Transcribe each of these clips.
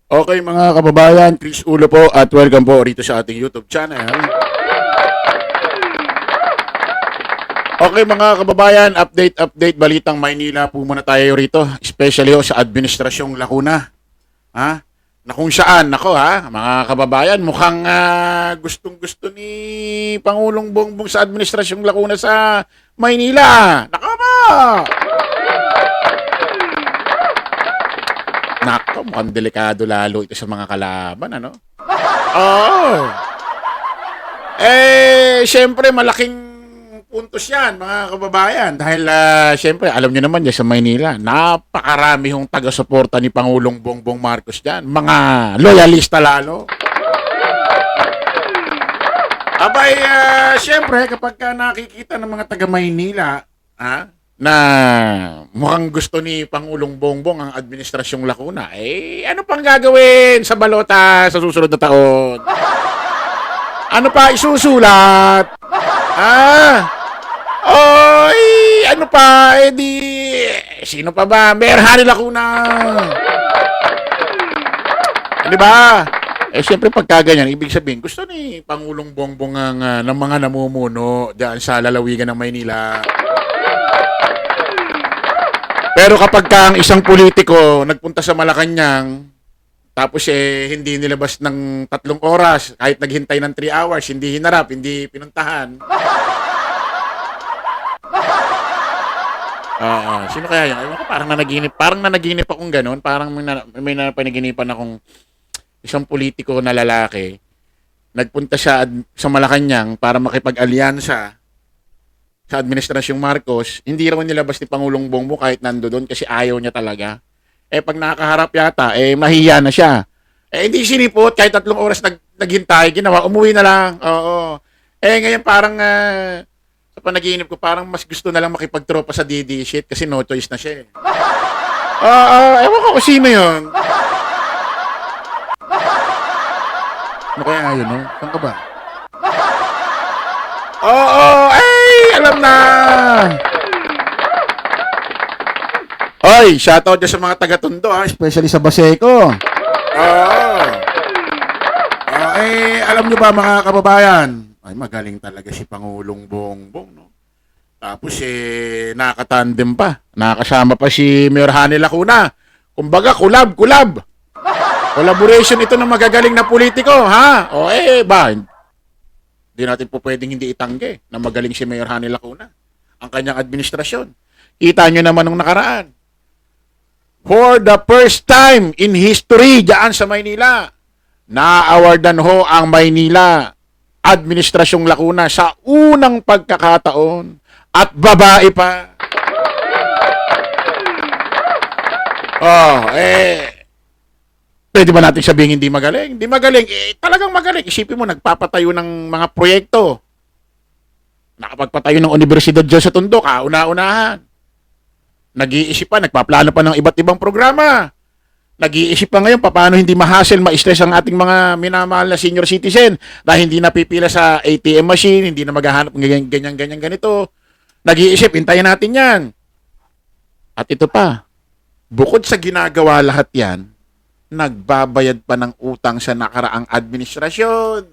Okay mga kababayan, Chris Ulo po at welcome po rito sa ating YouTube channel. Okay mga kababayan, update, balitang Maynila po muna tayo rito, especially sa Administrasyong Lacuna. Ha? Na kung saan, nako ha, mga kababayan, mukhang gustong-gusto ni Pangulong Bongbong sa Administrasyong Lacuna sa Maynila. Nako ba? Nako, mukhang delikado lalo ito sa mga kalaban, ano? Oo. Siyempre, malaking puntos yan, mga kababayan. Dahil, siyempre, alam nyo naman dyan sa Maynila, napakarami hong taga-suporta ni Pangulong Bongbong Marcos dyan. Mga loyalista lalo. Abay, siyempre, kapag nakikita ng mga taga-Maynila, na mukhang gusto ni Pangulong Bongbong ang Administrasyong Lacuna, ano pang gagawin sa balota sa susunod na taon? Ano pa isusulat? Ano pa? Sino pa ba? Mayor Hani Lacuna. Di ba? Siyempre pagka ganyan, ibig sabihin, gusto ni Pangulong Bongbong ng mga namumuno diyan sa lalawigan ng Maynila. Pero kapag ang isang politiko nagpunta sa Malacanang, tapos hindi nilabas ng 3 oras, kahit naghintay ng 3 hours, hindi hinarap, hindi pinuntahan. Sino kaya yun? Ayun, parang nanaginip akong ganun, parang may napanaginipan akong isang politiko na lalaki, nagpunta siya sa Malacanang para makipag-alyansa sa Administrasyong Marcos, hindi raw nilabas ni Pangulong Bongbong kahit nando doon kasi ayaw niya talaga. Pag nakakaharap yata, mahihiya na siya. Hindi sinipot, kahit 3 oras naghintay, ginawa, umuwi na lang. Oo. Ngayon parang, sa panaginip ko, parang mas gusto na lang makipagtropa sa DD shit kasi no choice na siya. Ewan ko kung sino yun. Ano kaya yun, no? Saan ka ba? Alam na! Oy, shoutout dyan sa mga taga-Tondo, especially sa Baseco. Alam nyo ba mga kababayan? Magaling talaga si Pangulong Bongbong, no? Tapos nakatandem pa. Nakasama pa si Mayor Hani Lacuna. Kumbaga, kulab. Collaboration ito ng magagaling na politiko, ha? Ba? Hindi natin po pwedeng hindi itanggi na magaling si Mayor Hani Lacuna. Ang kanyang administrasyon. Kita nyo naman nung nakaraan. For the first time in history dyan sa Maynila, na-awardan ho ang Maynila Administrasyong Lacuna sa unang pagkakataon at babae pa. Pwede ba natin sabihin hindi magaling? Hindi magaling. Talagang magaling. Isipin mo, nagpapatayo ng mga proyekto. Nakapagpatayo ng universidad dyan sa Tondo, kauna-unahan. Nag-iisip pa, nagpaplano pa ng iba't ibang programa. Nag-iisip pa ngayon, paano hindi ma-hassle, ma-stress ang ating mga minamahal na senior citizen dahil hindi na pipila sa ATM machine, hindi na maghahanap ng ganyan, ganito. Nag-iisip, hintayin natin yan. At ito pa, bukod sa ginagawa lahat yan, nagbabayad pa ng utang sa nakaraang administrasyon.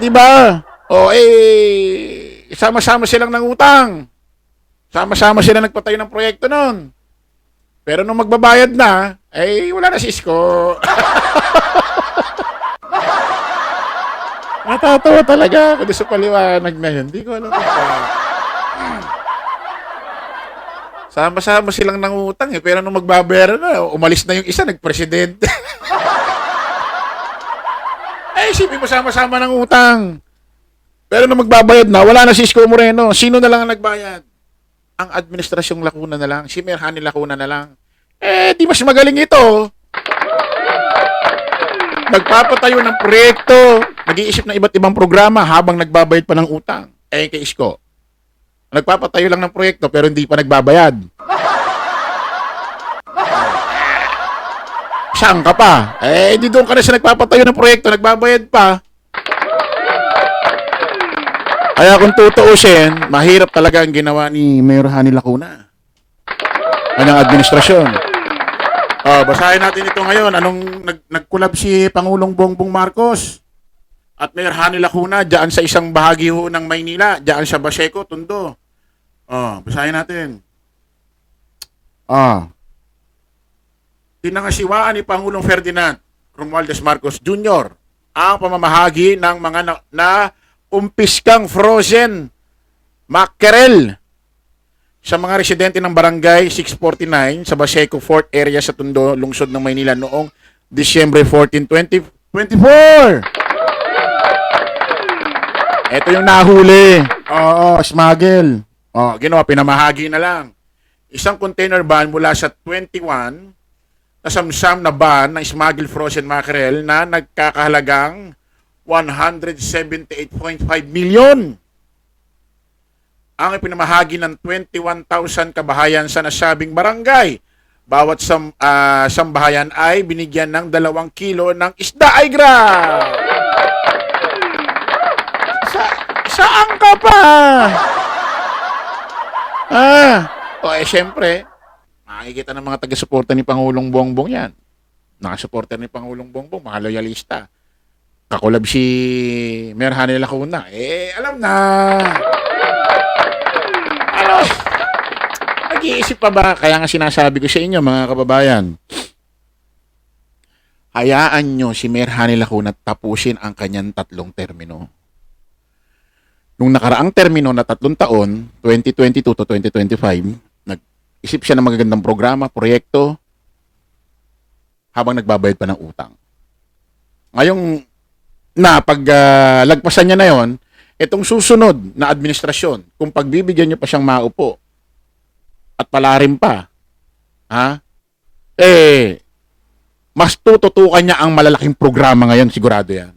Di ba? Sama-sama silang ng utang. Sama-sama sila nagpatayo ng proyekto nun. Pero nung magbabayad na, wala na si Isko. Natatawa talaga ako sa paliwanag na yun. Hindi ko alam pa. Sama-sama silang nangutang pero nung magbabayaran na, umalis na yung isa, nagpresidente. Isipin mo sama-sama ng utang. Pero nung magbabayad na, wala na si Isko Moreno. Sino na lang ang nagbayad? Ang Administrasyong Lacuna na lang, si Mayor Hani Lacuna na lang. Di mas magaling ito. Nagpapatayo ng proyekto, nag-iisip ng iba't ibang programa habang nagbabayad pa ng utang. Kay Isko. Nagpapatayo lang ng proyekto pero hindi pa nagbabayad. Saan ka pa? Di doon ka na sa nagpapatayo ng proyekto, nagbabayad pa. Kaya kung tutuusin, mahirap talaga ang ginawa ni Mayor Hani Lacuna. kanyang administrasyon. Basahin natin ito ngayon. Anong nagkulab si Pangulong Bongbong Marcos at Mayor Hani Lacuna diyan sa isang bahagi ho ng Maynila, diyan sa Baseco, Tondo. Basahin natin. Pinangasiwaan ni Pangulong Ferdinand Romualdez Marcos Jr. ang pamamahagi ng mga na umpiskang frozen mackerel sa mga residente ng Barangay 649 sa Baseco Fort area sa Tondo, lungsod ng Maynila noong Disyembre 14, 2024. Ito yung nahuli. Smuggle. Ginawa, pinamahagi na lang. Isang container van mula sa 21 na samsam na van ng smuggle frozen mackerel na nagkakahalagang 178.5 million. Ang ipinamahagi ng 21,000 kabahayan sa nasabing barangay. Bawat sambahayan ay binigyan ng 2 kilo ng isda. Ay, saan ka pa? Siyempre, makikita ng mga taga-suporta ni Pangulong Bongbong yan. Nakasuporta ni Pangulong Bongbong, mga loyalista. Kakulab si Mayor Hani Lacuna. Alam na. Nag-iisip pa ba? Kaya nga sinasabi ko sa inyo, mga kababayan, hayaan nyo si Mayor Hani Lacuna tapusin ang kanyang 3 termino. Nung nakaraang termino na 3 taon, 2022 to 2025, nag-isip siya ng magagandang programa, proyekto, habang nagbabayad pa ng utang. Ngayong pag lagpasan niya na yon, itong susunod na administrasyon, kung pagbibigyan niyo pa siyang maupo, at palarin pa, mas tututukan niya ang malalaking programa ngayon, sigurado yan.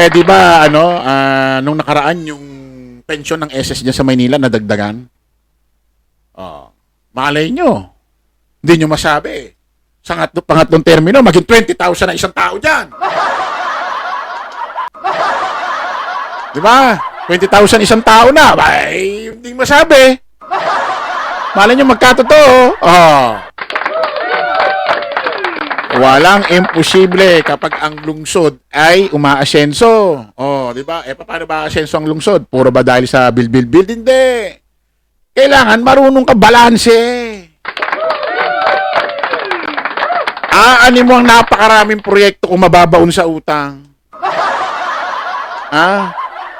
Di ba, nung nakaraan yung pensyon ng SS niya sa Maynila, nadagdagan? Malay nyo. Hindi nyo masabi. Sa pangatlong termino, maging 20,000 na isang tao dyan. Di ba? 20,000 isang tao na. Ay, hindi masabi. Malay nyo magkatotoo. Walang imposible kapag ang lungsod ay umaasenso. Di ba? Paano ba aasenso ang lungsod? Puro ba dahil sa build? Hindi. Kailangan marunong ka balanse. Aanin mo ang napakaraming proyekto kung mababaon sa utang.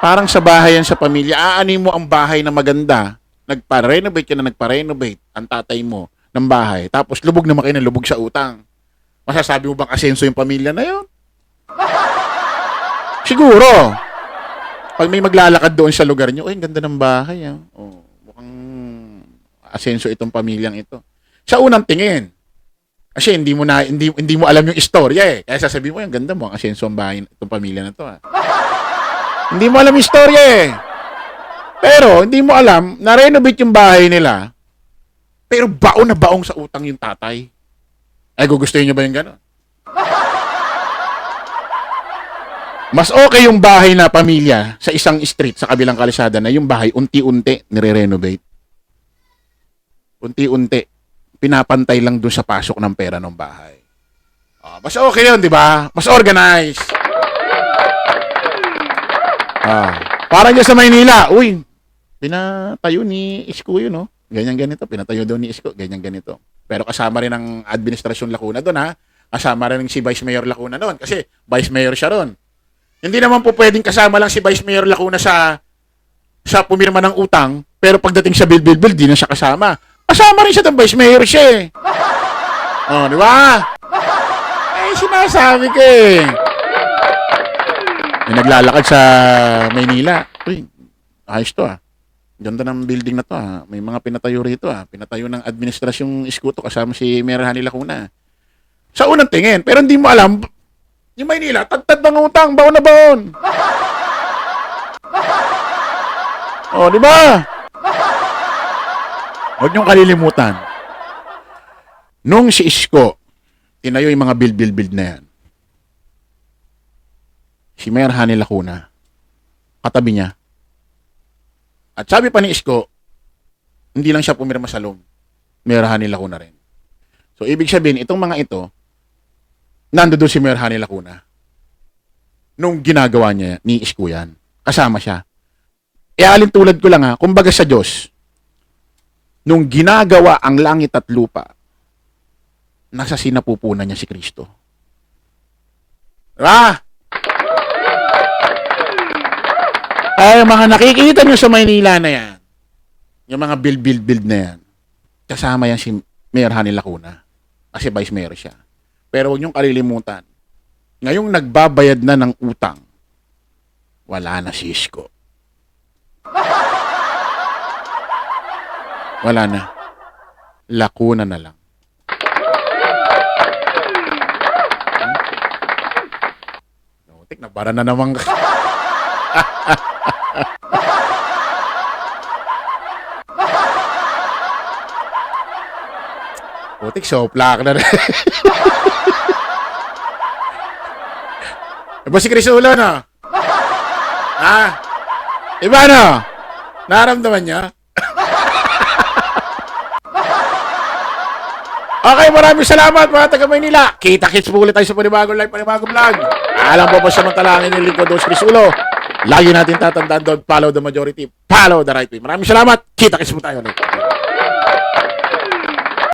Parang sa bahay yan sa pamilya. Aanin mo ang bahay na maganda. Nagpa-renovate ka na nagpa-renovate ang tatay mo ng bahay. Tapos lubog naman kayo na lubog sa utang. Masasabi mo bang asenso yung pamilya na yun? Siguro. Pag may maglalakad doon sa lugar nyo, ang ganda ng bahay. Mukhang asenso itong pamilyang ito. Sa unang tingin. Kasi hindi mo alam yung istorya . Kaya sasabihin mo, ang ganda mo, ang asenso ang bahay itong pamilya na to . Hindi mo alam yung istorya . Pero hindi mo alam, na-renovate yung bahay nila. Pero baon na baong sa utang yung tatay. Ay, gugustuhin nyo ba yung gano'n? Mas okay yung bahay na pamilya sa isang street sa kabilang kalsada na yung bahay unti-unti nire-renovate. Unti-unti. Pinapantay lang dun sa pasok ng pera ng bahay. Mas okay yun, di ba? Mas organized. Parang dyan sa Maynila, pinatayo ni Isko yun, no? Ganyan-ganito. Pinatayo daw ni Isko, ganyan-ganito. Pero kasama rin ang administrasyon Lacuna doon, Kasama rin si Vice Mayor Lacuna doon. Kasi Vice Mayor siya doon. Hindi naman po pwedeng kasama lang si Vice Mayor Lacuna sa pumirma ng utang, pero pagdating sa bill, di na siya kasama. Kasama rin siya doon, Vice Mayor siya . Di ba? Sinasabi ko . May naglalakad sa Maynila. Ayos to . Ganda ng building na to . May mga pinatayo rito . Pinatayo ng administrasyong Iskuto kasama si Mayor Hani Lacuna. Sa unang tingin, pero hindi mo alam, yung Maynila, tagtad ng utang, baon na baon. Di ba? Huwag niyong kalilimutan. Nung si Isko, tinayo yung mga build na yan. Si Mayor Hani Lacuna, katabi niya. At sabi pa ni Isko, Hindi lang siya pumirma sa loan. Mayor Hani Lacuna rin. So, ibig sabihin, itong mga ito, nandoon si Mayor Hani Lacuna. Nung ginagawa niya ni Isko yan. Kasama siya. E alin tulad ko lang kumbaga sa Diyos, nung ginagawa ang langit at lupa, nasa sinapupunan niya si Kristo. Ay, mga nakikita nyo sa Maynila na yan, yung mga build na yan, kasama yan si Mayor Hani Lacuna. Kasi vice mayor siya. Pero huwag niyong kalilimutan, ngayong nagbabayad na ng utang, wala na si Isko. Wala na. Lacuna na lang. Notik, nabara na naman. Putik, soplak na rin. Iba si Chris Ulo, no? Iba, no? Naramdaman niya? Okay, maraming salamat mga taga Maynila. Kita-kits po ulit tayo sa panibagong live, panibagong vlog. Alam po ba samantalangin yung lingkod dos Chris Ulo? Lagi natin tatandaan doon, follow the majority, follow the right way. Maraming salamat. Kita-kits po tayo ulit.